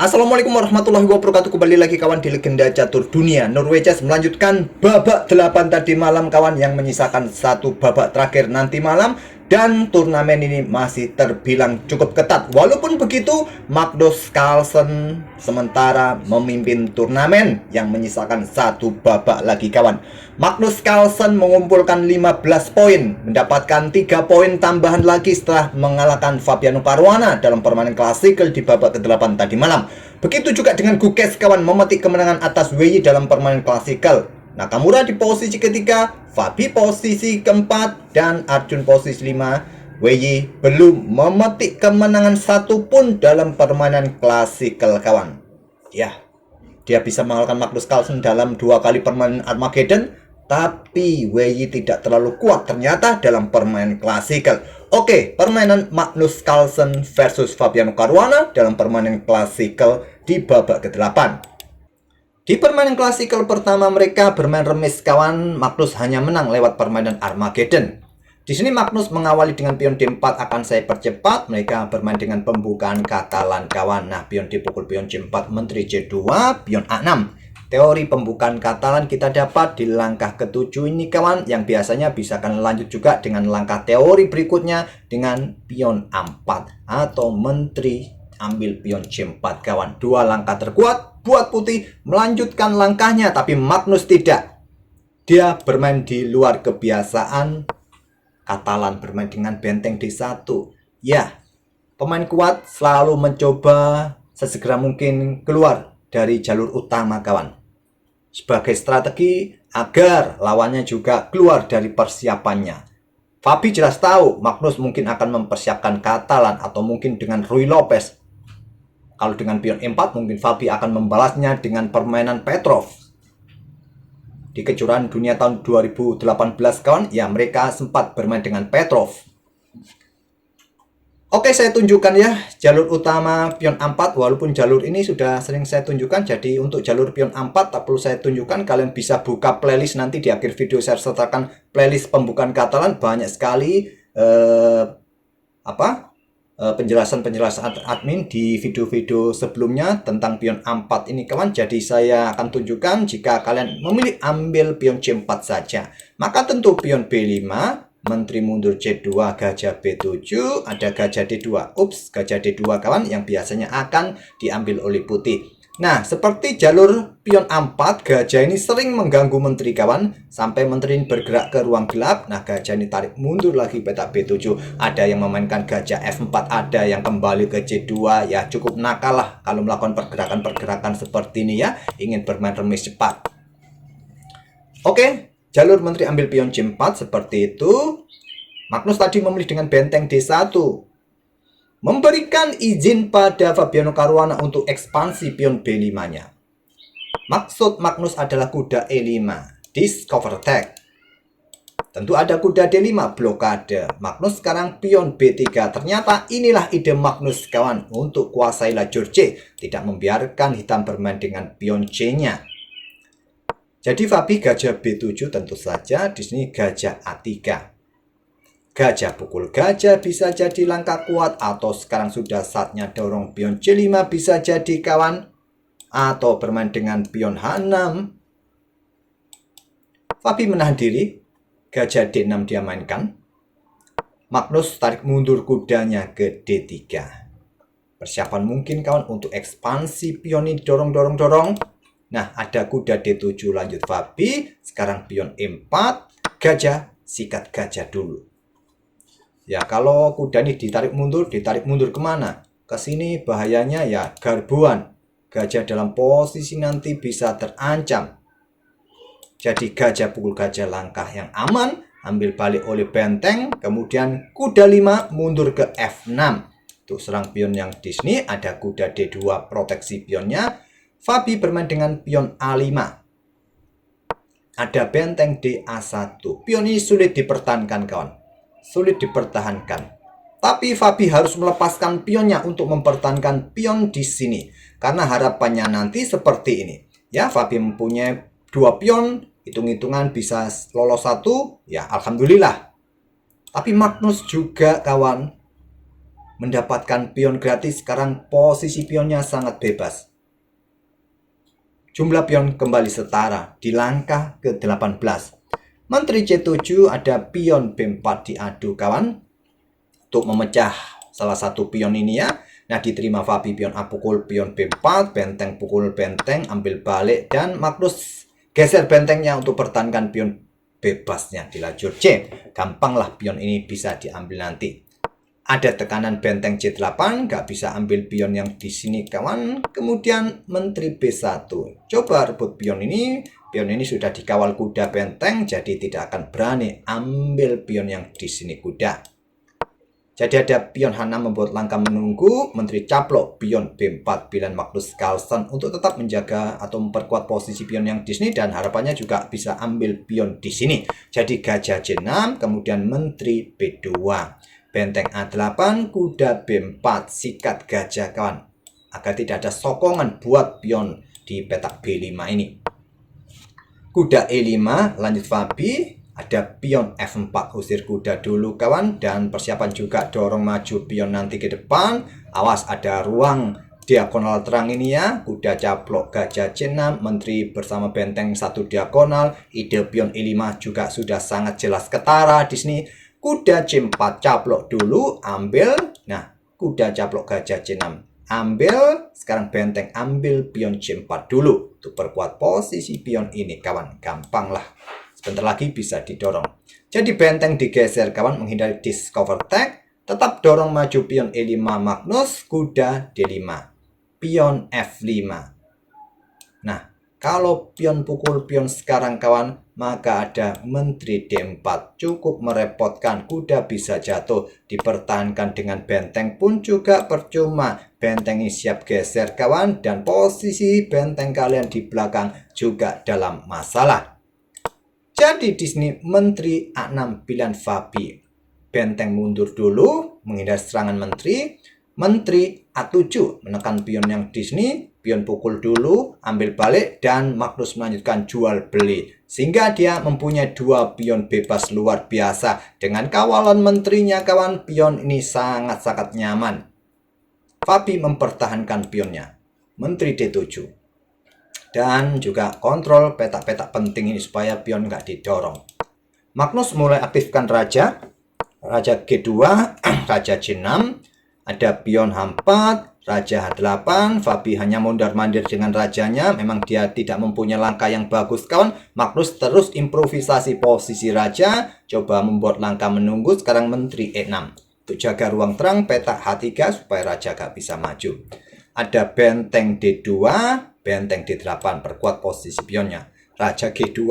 Assalamualaikum warahmatullahi wabarakatuh. Kembali lagi kawan di Legenda Catur Dunia. Norwegians melanjutkan babak 8 tadi malam kawan, yang menyisakan satu babak terakhir nanti malam. Dan turnamen ini masih terbilang cukup ketat. Walaupun begitu, Magnus Carlsen sementara memimpin turnamen yang menyisakan satu babak lagi kawan. Magnus Carlsen mengumpulkan 15 poin, mendapatkan 3 poin tambahan lagi setelah mengalahkan Fabiano Caruana dalam permainan klasikal di babak ke-8 tadi malam. Begitu juga dengan Gukes kawan, memetik kemenangan atas Wei dalam permainan klasikal. Nakamura di posisi ketiga, Fabi posisi keempat, dan Arjun posisi 5. Wei belum memetik kemenangan satupun dalam permainan klasikal kawan. Ya, dia bisa mengalahkan Magnus Carlsen dalam 2 kali permainan Armageddon, tapi Wei tidak terlalu kuat ternyata dalam permainan klasikal. Oke, permainan Magnus Carlsen versus Fabiano Caruana dalam permainan klasikal di babak ke-8. Di permainan klasikal pertama mereka bermain remis kawan. Magnus hanya menang lewat permainan Armageddon. Di sini Magnus mengawali dengan pion D4 akan saya percepat. Mereka bermain dengan pembukaan Katalan kawan. Nah, pion dipukul pion C4, menteri C2, pion A6. Teori pembukaan Katalan kita dapat di langkah ke-7 ini kawan, yang biasanya bisa akan lanjut juga dengan langkah teori berikutnya dengan pion A4 atau menteri ambil pion C4 kawan. 2 langkah terkuat buat putih melanjutkan langkahnya, tapi Magnus tidak. Dia bermain di luar kebiasaan. Katalan bermain dengan benteng D1. Ya, pemain kuat selalu mencoba sesegera mungkin keluar dari jalur utama kawan, sebagai strategi agar lawannya juga keluar dari persiapannya. Fabi jelas tahu Magnus mungkin akan mempersiapkan Katalan atau mungkin dengan Ruy Lopez. Kalau dengan pion E4 mungkin Fabi akan membalasnya dengan permainan Petrov. Di kejuaraan dunia tahun 2018 kawan, ya mereka sempat bermain dengan Petrov. Oke, saya tunjukkan ya jalur utama pion A4. Walaupun jalur ini sudah sering saya tunjukkan, jadi untuk jalur pion A4 tak perlu saya tunjukkan. Kalian bisa buka playlist nanti di akhir video, saya sertakan playlist pembukaan Katalan. Banyak sekali penjelasan-penjelasan admin di video-video sebelumnya tentang pion A4 ini kawan. Jadi saya akan tunjukkan, jika kalian memilih ambil pion C4 saja, maka tentu pion B5, menteri mundur C2, gajah B7, ada gajah D2. Ups, gajah D2 kawan, yang biasanya akan diambil oleh putih. Nah, seperti jalur pion A4, gajah ini sering mengganggu menteri kawan, sampai menteri ini bergerak ke ruang gelap. Nah, gajah ini tarik mundur lagi petak B7. Ada yang memainkan gajah F4, ada yang kembali ke C2. Ya, cukup nakal lah kalau melakukan pergerakan-pergerakan seperti ini ya, ingin bermain remis cepat. Oke, jalur menteri ambil pion C4 seperti itu. Magnus tadi memilih dengan benteng D1, memberikan izin pada Fabiano Caruana untuk ekspansi pion B5-nya. Maksud Magnus adalah kuda E5, discover attack. Tentu ada kuda D5, blokade. Magnus sekarang pion B3. Ternyata inilah ide Magnus kawan, untuk kuasai lajur C, tidak membiarkan hitam bermain dengan pion C-nya. Jadi Fabi gajah B7 tentu saja, di sini gajah A3. Gajah pukul gajah bisa jadi langkah kuat, atau sekarang sudah saatnya dorong pion C5 bisa jadi kawan, atau bermain dengan pion H6. Fabi menahan diri, gajah D6 dia mainkan. Magnus tarik mundur kudanya ke D3. Persiapan mungkin kawan untuk ekspansi pion ini, dorong. Nah, ada kuda D7 lanjut Fabi. Sekarang pion E4, gajah sikat gajah dulu. Ya, kalau kuda ini ditarik mundur kemana? Ke sini bahayanya ya garbuan. Gajah dalam posisi nanti bisa terancam. Jadi gajah pukul gajah, langkah yang aman, ambil balik oleh benteng. Kemudian kuda 5 mundur ke F6. Untuk serang pion yang di sini ada kuda D2 proteksi pionnya. Fabi bermain dengan pion A5. Ada benteng DA1. Pion ini sulit dipertahankan kawan. Sulit dipertahankan. Tapi Fabi harus melepaskan pionnya untuk mempertahankan pion di sini. Karena harapannya nanti seperti ini. Ya, Fabi mempunyai 2 pion, hitung-hitungan bisa lolos 1, ya alhamdulillah. Tapi Magnus juga kawan mendapatkan pion gratis. Sekarang posisi pionnya sangat bebas. Jumlah pion kembali setara di langkah ke-18. Menteri C7 ada pion B4 diadu kawan. Untuk memecah salah satu pion ini ya. Nah, diterima Fabi pion A pukul pion B4, benteng pukul benteng, ambil balik, dan Magnus geser bentengnya untuk pertahankan pion bebasnya di lajur C. Gampanglah pion ini bisa diambil nanti. Ada tekanan benteng C8, nggak bisa ambil pion yang di sini kawan. Kemudian Menteri B1. Coba rebut pion ini. Pion ini sudah dikawal kuda benteng, jadi tidak akan berani ambil pion yang di sini kuda. Jadi ada pion H6 membuat langkah menunggu. Menteri caplok pion B4 pilihan Magnus Carlsen untuk tetap menjaga atau memperkuat posisi pion yang di sini, dan harapannya juga bisa ambil pion di sini. Jadi gajah C6, kemudian Menteri B2. Benteng A8, kuda B4, sikat gajah kawan. Agar tidak ada sokongan buat pion di petak B5 ini. Kuda E5, lanjut Fabi. Ada pion F4, usir kuda dulu kawan. Dan persiapan juga dorong maju pion nanti ke depan. Awas ada ruang diagonal terang ini ya. Kuda caplok gajah C6, Menteri bersama benteng 1 diagonal. Ide pion E5 juga sudah sangat jelas ketara di sini. Kuda C4 caplok dulu, ambil. Nah, kuda caplok gajah C6, ambil. Sekarang benteng ambil pion C4 dulu untuk perkuat posisi pion ini kawan. Gampang lah. Sebentar lagi bisa didorong. Jadi benteng digeser kawan, menghindari discover tag. Tetap dorong maju pion E5 Magnus, kuda D5, pion F5. Nah, kalau pion pukul pion sekarang kawan, maka ada Menteri D4. Cukup merepotkan, kuda bisa jatuh. Dipertahankan dengan benteng pun juga percuma. Benteng ini siap geser kawan, dan posisi benteng kalian di belakang juga dalam masalah. Jadi di sini Menteri A6 pilihan Fabi. Benteng mundur dulu, menghindari serangan Menteri. Menteri A7 menekan pion yang di sini. Pion pukul dulu, ambil balik, dan Magnus melanjutkan jual beli. Sehingga dia mempunyai 2 pion bebas luar biasa. Dengan kawalan menterinya kawan, pion ini sangat-sangat nyaman. Fabi mempertahankan pionnya. Menteri D7. Dan juga kontrol petak-petak penting ini supaya pion nggak didorong. Magnus mulai aktifkan raja. Raja G2, raja C6. Ada pion H4, raja H8. Fabi hanya mondar-mandir dengan rajanya. Memang dia tidak mempunyai langkah yang bagus kawan. Magnus terus improvisasi posisi raja. Coba membuat langkah menunggu. Sekarang Menteri E6. Untuk jaga ruang terang petak H3 supaya raja nggak bisa maju. Ada benteng D2. Benteng D8, perkuat posisi pionnya. Raja G2,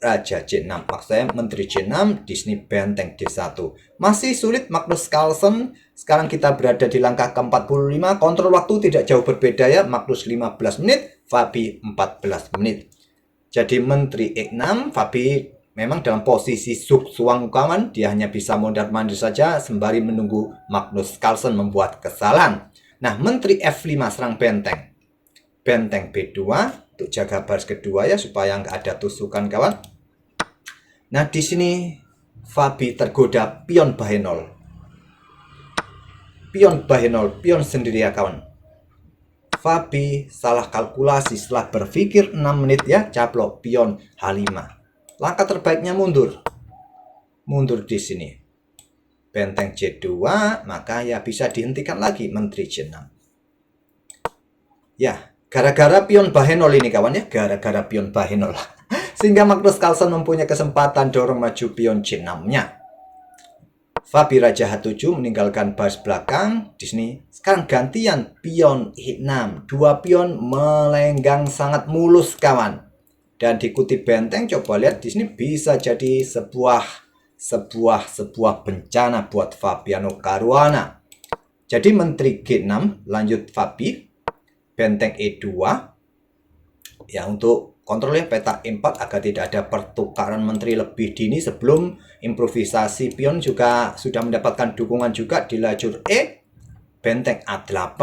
Raja C6. Maksudnya Menteri C6, di sini benteng D1. Masih sulit Magnus Carlsen. Sekarang kita berada di langkah ke-45. Kontrol waktu tidak jauh berbeda ya. Magnus 15 menit, Fabi 14 menit. Jadi Menteri E6, Fabi memang dalam posisi suang kawan. Dia hanya bisa mondar-mandir saja sembari menunggu Magnus Carlsen membuat kesalahan. Nah, Menteri F5 serang benteng. Benteng B2 untuk jaga baris kedua ya supaya nggak ada tusukan kawan. Nah di sini Fabi tergoda pion Bahenol. Pion Bahenol, pion sendiri ya kawan. Fabi salah kalkulasi setelah berpikir 6 menit ya, caplok pion H5. Langkah terbaiknya mundur. Mundur di sini. Benteng C2, maka ya bisa dihentikan lagi Menteri C6. Ya, gara-gara pion Bahenol ini kawan ya, gara-gara pion Bahenol. Sehingga Magnus Carlsen mempunyai kesempatan dorong maju pion C6-nya. Fabi Raja H7 meninggalkan baris belakang. Di sini sekarang gantian pion E6. 2 pion melenggang sangat mulus kawan. Dan diikuti benteng, coba lihat di sini bisa jadi sebuah bencana buat Fabiano Caruana. Jadi Menteri G6 lanjut Fabi. Benteng E2 ya untuk kontrolnya petak E4 agar tidak ada pertukaran menteri lebih dini sebelum improvisasi pion. Juga sudah mendapatkan dukungan juga di lajur E. Benteng A8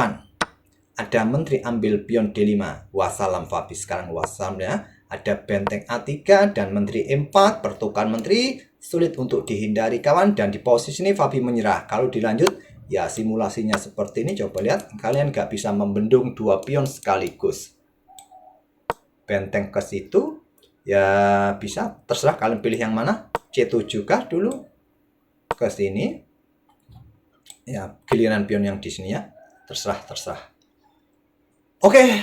ada menteri ambil pion D5. Wassalam Fabi sekarang wassalam ya. Ada benteng A3 dan menteri E4, pertukaran menteri sulit untuk dihindari kawan. Dan di posisi ini Fabi menyerah. Kalau dilanjut Ya, simulasinya seperti ini. Coba lihat, kalian nggak bisa membendung dua pion sekaligus. Benteng ke situ, ya bisa, terserah kalian pilih yang mana. C7 kah dulu ke sini. Ya, giliran pion yang di sini ya. Terserah. Oke,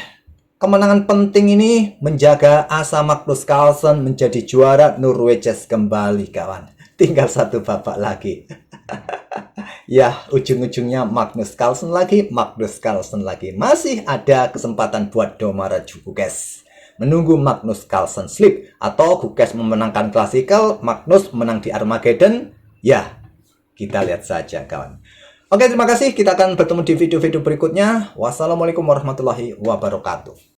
kemenangan penting ini menjaga asa Magnus Carlsen menjadi juara Norwegian kembali, kawan. Tinggal satu babak lagi. Ya, ujung-ujungnya Magnus Carlsen lagi. Masih ada kesempatan buat Domara Guges. Menunggu Magnus Carlsen slip atau Guges memenangkan Classical, Magnus menang di Armageddon. Ya, kita lihat saja, kawan. Oke, terima kasih. Kita akan bertemu di video-video berikutnya. Wassalamualaikum warahmatullahi wabarakatuh.